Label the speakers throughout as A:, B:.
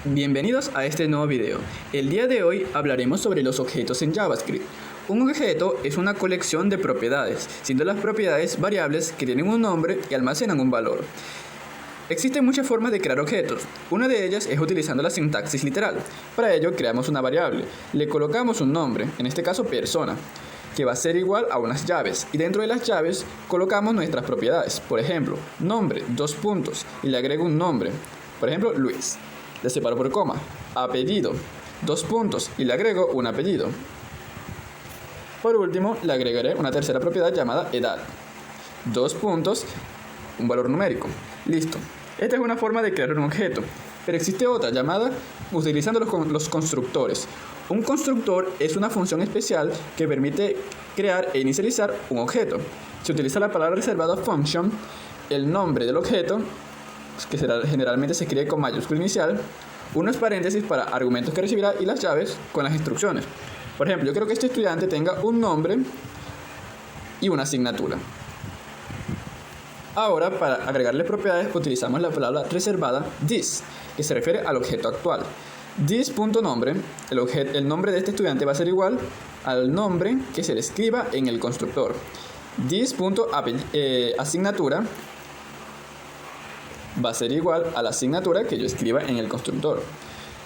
A: Bienvenidos a este nuevo video. El día de hoy hablaremos sobre los objetos en JavaScript. Un objeto es una colección de propiedades, siendo las propiedades variables que tienen un nombre y almacenan un valor. Existen muchas formas de crear objetos. Una de ellas es utilizando la sintaxis literal. Para ello creamos una variable, le colocamos un nombre, en este caso persona, que va a ser igual a unas llaves, y dentro de las llaves colocamos nuestras propiedades. Por ejemplo, nombre, dos puntos, y le agrego un nombre, por ejemplo, Luis. Le separo por coma. Apellido, dos puntos, y le agrego un apellido. Por último, le agregaré una tercera propiedad llamada edad, dos puntos, un valor numérico. Listo. Esta es una forma de crear un objeto, pero existe otra llamada utilizando los constructores. Un constructor es una función especial que permite crear e inicializar un objeto. Se utiliza la palabra reservada function, el nombre del objeto, que generalmente se escribe con mayúscula inicial, unos paréntesis para argumentos que recibirá y las llaves con las instrucciones. Por ejemplo, yo quiero que este estudiante tenga un nombre y una asignatura. Ahora, para agregarle propiedades, utilizamos la palabra reservada this, que se refiere al objeto actual. This.nombre, el nombre de este estudiante va a ser igual al nombre que se le escriba en el constructor. This.asignatura va a ser igual a la asignatura que yo escriba en el constructor.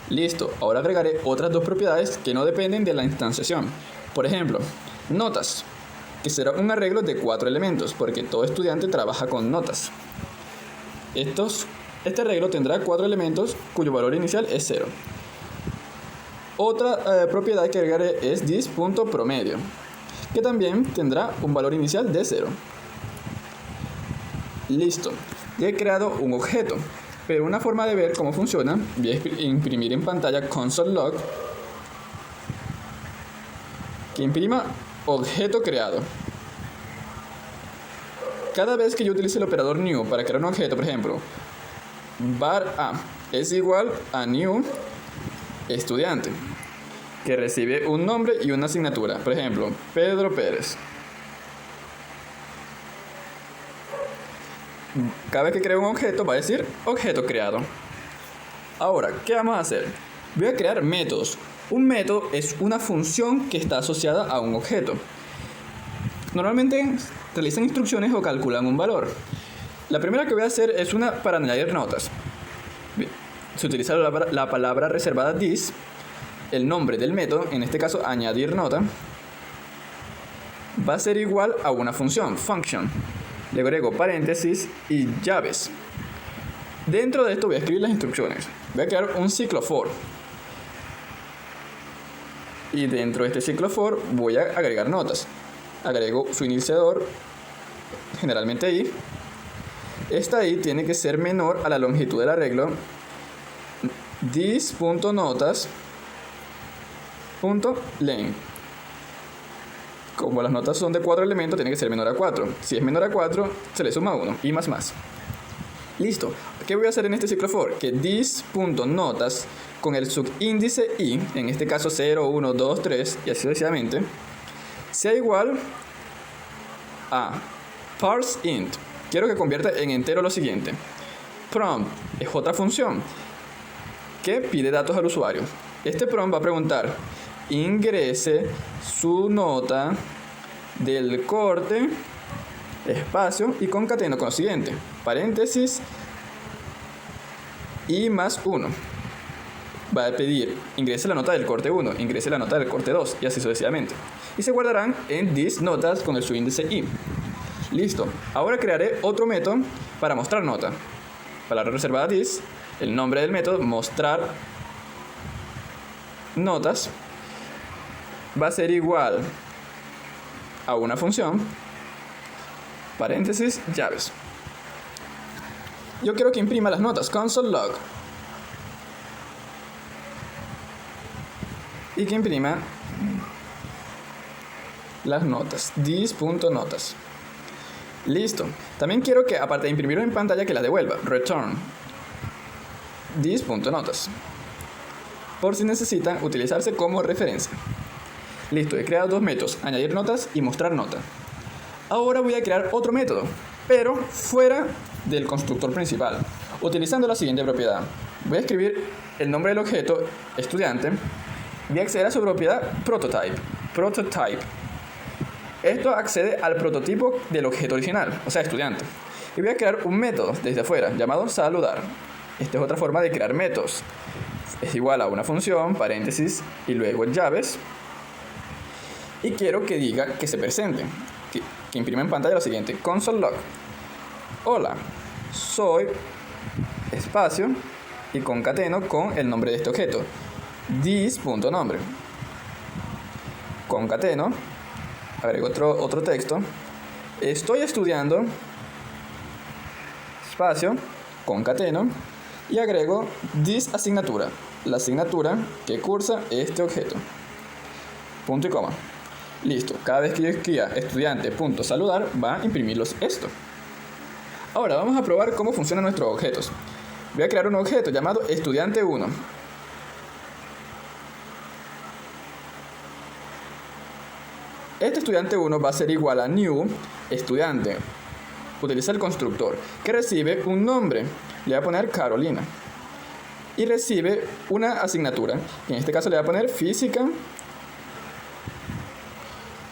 A: Listo, ahora agregaré otras dos propiedades que no dependen de la instanciación. Por ejemplo, notas, que será un arreglo de 4 elementos, porque todo estudiante trabaja con notas. Este arreglo tendrá 4 elementos cuyo valor inicial es 0. Otra propiedad que agregaré es this.promedio, que también tendrá un valor inicial de 0. Listo. Ya he creado un objeto, pero una forma de ver cómo funciona, voy a imprimir en pantalla console log, que imprima objeto creado. Cada vez que yo utilice el operador new para crear un objeto, por ejemplo, var a es igual a new estudiante, que recibe un nombre y una asignatura, por ejemplo, Pedro Pérez. Cada vez que creo un objeto va a decir objeto creado. Ahora, ¿qué vamos a hacer? Voy a crear métodos. Un método es una función que está asociada a un objeto. Normalmente realizan instrucciones o calculan un valor. La primera que voy a hacer es una para añadir notas. Se utiliza la palabra reservada this, el nombre del método, en este caso añadir nota, va a ser igual a una función, function. Le agrego paréntesis y llaves. Dentro de esto voy a escribir las instrucciones. Voy a crear un ciclo for. Y dentro de este ciclo for voy a agregar notas. Agrego su iniciador, generalmente i. Esta i tiene que ser menor a la longitud del arreglo. This.notas.length. Como las notas son de 4 elementos, tiene que ser menor a 4. Si es menor a 4, se le suma 1 y más. Listo. ¿Qué voy a hacer en este ciclo for? Que this.notas con el subíndice i, en este caso 0, 1, 2, 3 y así sucesivamente, sea igual a parseInt. Quiero que convierta en entero lo siguiente. Prompt es otra función que pide datos al usuario. Este prompt va a preguntar: ingrese su nota del corte, espacio, y concateno con lo siguiente, paréntesis y más 1. Va a pedir ingrese la nota del corte 1, ingrese la nota del corte 2 y así sucesivamente. Y se guardarán en this notas con el subíndice i. Listo. Ahora crearé otro método para mostrar nota. Palabra reservada this, el nombre del método, mostrar notas, va a ser igual a una función, paréntesis, llaves. Yo quiero que imprima las notas, console log, y que imprima las notas, this.notas. Listo. También quiero que, aparte de imprimirlo en pantalla, que las devuelva, return this.notas, por si necesitan utilizarse como referencia. Listo, he creado dos métodos, añadir notas y mostrar nota. Ahora voy a crear otro método, pero fuera del constructor principal, utilizando la siguiente propiedad. Voy a escribir el nombre del objeto estudiante. Voy a acceder a su propiedad prototype. Esto accede al prototipo del objeto original, o sea, estudiante. Y voy a crear un método desde afuera llamado saludar. Esta es otra forma de crear métodos. Es igual a una función, paréntesis y luego llaves. Y quiero que diga que se presente, que imprima en pantalla lo siguiente: console log. Hola, soy espacio y concateno con el nombre de este objeto. This.nombre. Concateno. Agrego otro texto. Estoy estudiando. Espacio. Concateno. Y agrego this asignatura. La asignatura que cursa este objeto. Punto y coma. Listo. Cada vez que yo escriba estudiante.saludar va a imprimirlos esto. Ahora vamos a probar cómo funcionan nuestros objetos. Voy a crear un objeto llamado estudiante1. Este estudiante1 va a ser igual a new estudiante. Utiliza el constructor que recibe un nombre. Le voy a poner Carolina. Y recibe una asignatura. En este caso le voy a poner física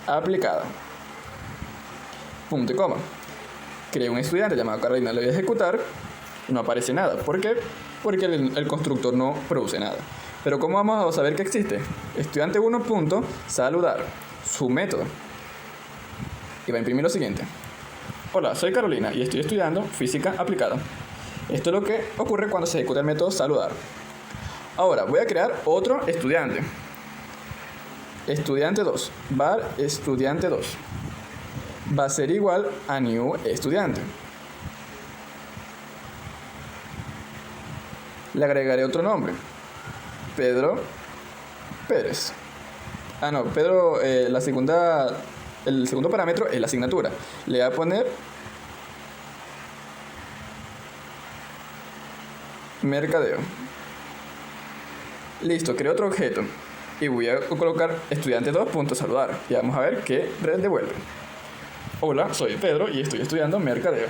A: aplicada. Punto y coma. Creo un estudiante llamado Carolina. Le voy a ejecutar. No aparece nada. ¿Por qué? Porque el constructor no produce nada. Pero ¿cómo vamos a saber que existe? Estudiante1.saludar. Su método. Y va a imprimir lo siguiente: hola, soy Carolina y estoy estudiando física aplicada. Esto es lo que ocurre cuando se ejecuta el método saludar. Ahora voy a crear otro estudiante. Estudiante2. Var estudiante2. Va a ser igual a new estudiante. Le agregaré otro nombre. Pedro Pérez. Pedro, el segundo parámetro es la asignatura. Le voy a poner mercadeo. Listo, creo otro objeto. Y voy a colocar estudiante2.saludar. Y vamos a ver qué devuelve. Hola, soy Pedro y estoy estudiando mercadeo.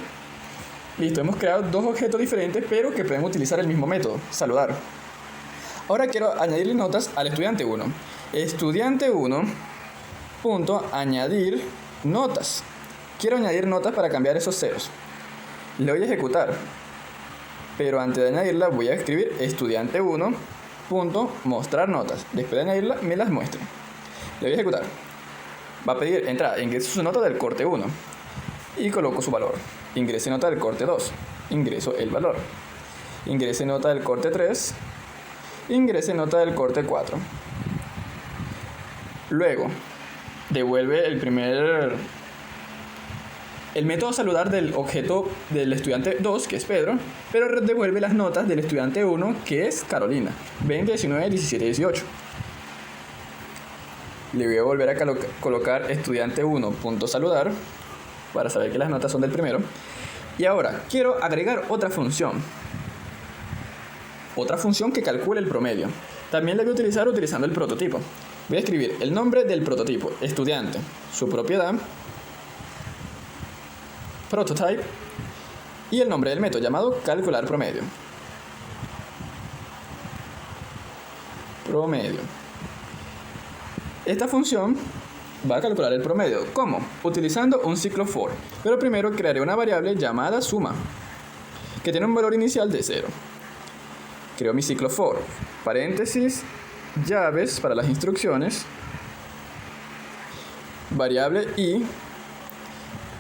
A: Listo, hemos creado dos objetos diferentes, pero que pueden utilizar el mismo método, saludar. Ahora quiero añadirle notas al estudiante1. Estudiante1.añadir notas. Quiero añadir notas para cambiar esos ceros. Le voy a ejecutar. Pero antes de añadirla voy a escribir estudiante1.mostrar notas. Después de añadirla me las muestra. Le voy a ejecutar. Va a pedir entrada. Ingreso su nota del corte 1. Y coloco su valor. Ingrese nota del corte 2. Ingreso el valor. Ingrese nota del corte 3. Ingrese nota del corte 4. Luego, devuelve el método saludar del objeto del estudiante 2, que es Pedro, pero devuelve las notas del estudiante 1, que es Carolina, 20, 19, 17, 18. Le voy a volver a colocar estudiante1.saludar para saber que las notas son del primero. Y ahora, quiero agregar otra función. Otra función que calcule el promedio. También la voy a utilizar utilizando el prototipo. Voy a escribir el nombre del prototipo, estudiante, su propiedad, prototype, y el nombre del método llamado calcular promedio. Promedio. Esta función va a calcular el promedio. ¿Cómo? Utilizando un ciclo for. Pero primero crearé una variable llamada suma, que tiene un valor inicial de 0. Creo mi ciclo for. Paréntesis, llaves para las instrucciones. Variable i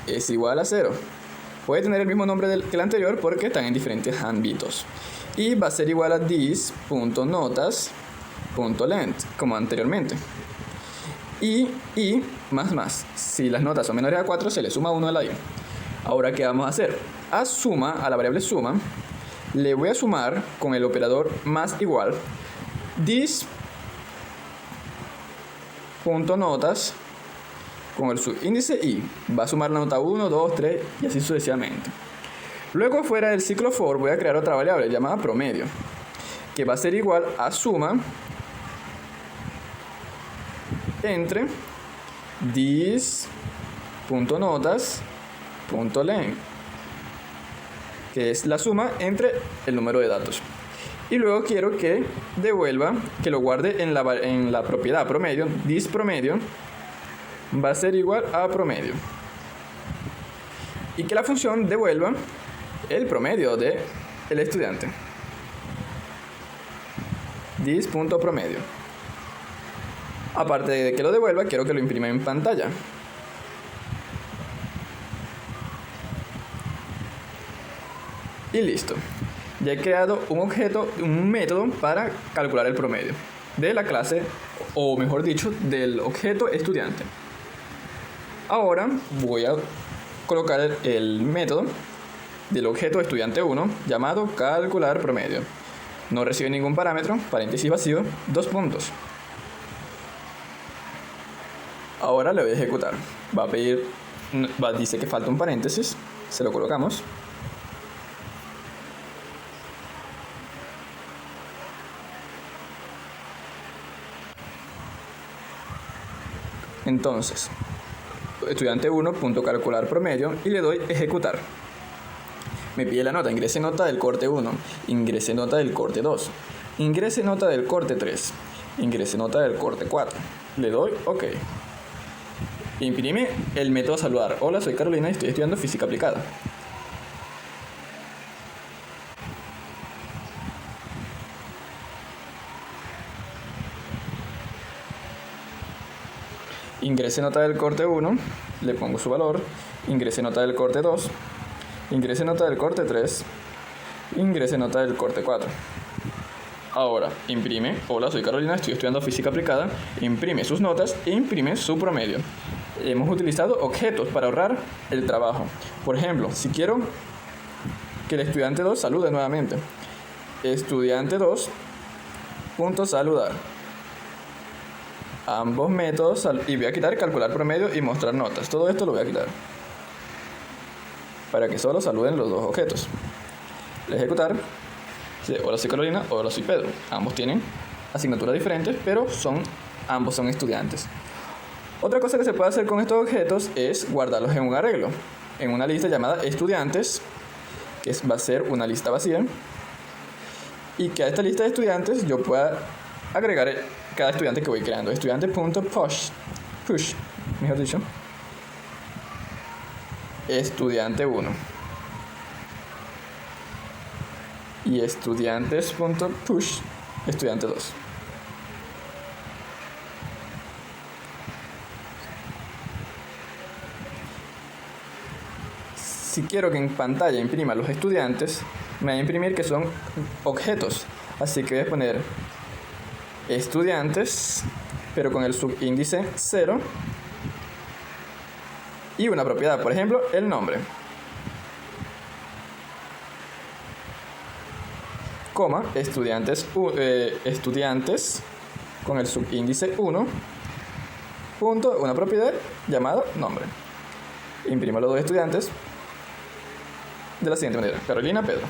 A: es igual a 0. Puede tener el mismo nombre que el anterior porque están en diferentes ámbitos. Y va a ser igual a this.notas.length, como anteriormente. Y más. Si las notas son menores a 4, se le suma 1 a la i. Ahora, ¿qué vamos a hacer? A la variable suma, le voy a sumar con el operador más igual this.notas con el subíndice i. Va a sumar la nota 1, 2, 3 y así sucesivamente. Luego, fuera del ciclo for, voy a crear otra variable llamada promedio, que va a ser igual a suma entre this.notas.length, que es la suma entre el número de datos. Y luego quiero que devuelva, que lo guarde en la propiedad promedio. This promedio va a ser igual a promedio. Y que la función devuelva el promedio del estudiante. This.promedio. Aparte de que lo devuelva, quiero que lo imprima en pantalla. Y listo. Ya he creado un método para calcular el promedio de la clase, o mejor dicho, del objeto estudiante. Ahora voy a colocar el método del objeto estudiante 1 llamado calcular promedio. No recibe ningún parámetro, paréntesis vacío, 2 puntos. Ahora le voy a ejecutar. Dice que falta un paréntesis, se lo colocamos. Entonces, estudiante 1.calcular promedio y le doy ejecutar. Me pide la nota, ingrese nota del corte 1, ingrese nota del corte 2, ingrese nota del corte 3, ingrese nota del corte 4. Le doy OK. Imprime el método saludar. Hola, soy Carolina y estoy estudiando física aplicada. Ingrese nota del corte 1, le pongo su valor, ingrese nota del corte 2, ingrese nota del corte 3, ingrese nota del corte 4. Ahora, imprime, hola, soy Carolina, estoy estudiando física aplicada, imprime sus notas e imprime su promedio. Hemos utilizado objetos para ahorrar el trabajo. Por ejemplo, si quiero que el estudiante 2 salude nuevamente, estudiante 2 punto saludar. Ambos métodos, y voy a quitar calcular promedio y mostrar notas. Todo esto lo voy a quitar para que solo saluden los dos objetos. Ejecutar. Hola, soy Carolina. Hola, soy Pedro. Ambos tienen asignaturas diferentes, pero ambos son estudiantes. Otra cosa que se puede hacer con estos objetos es guardarlos en un arreglo, en una lista llamada estudiantes, que va a ser una lista vacía, y que a esta lista de estudiantes yo pueda agregar cada estudiante que voy creando. Estudiante.push, mejor dicho, estudiante 1 y estudiantes.push, estudiante 2. Si quiero que en pantalla imprima los estudiantes, me va a imprimir que son objetos, así que voy a poner estudiantes, pero con el subíndice 0 y una propiedad, por ejemplo, el nombre, coma, estudiantes con el subíndice 1, punto, una propiedad llamada nombre. Imprimo los dos estudiantes de la siguiente manera: Carolina, Pedro.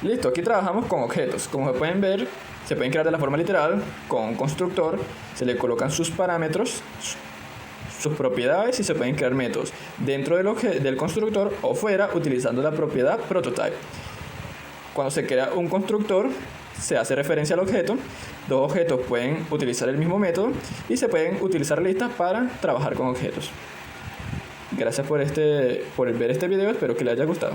A: Listo, aquí trabajamos con objetos. Como se pueden ver, se pueden crear de la forma literal, con un constructor, se le colocan sus parámetros, sus propiedades, y se pueden crear métodos dentro del constructor o fuera utilizando la propiedad prototype. Cuando se crea un constructor, se hace referencia al objeto. Dos objetos pueden utilizar el mismo método y se pueden utilizar listas para trabajar con objetos. Gracias por ver este video, espero que les haya gustado.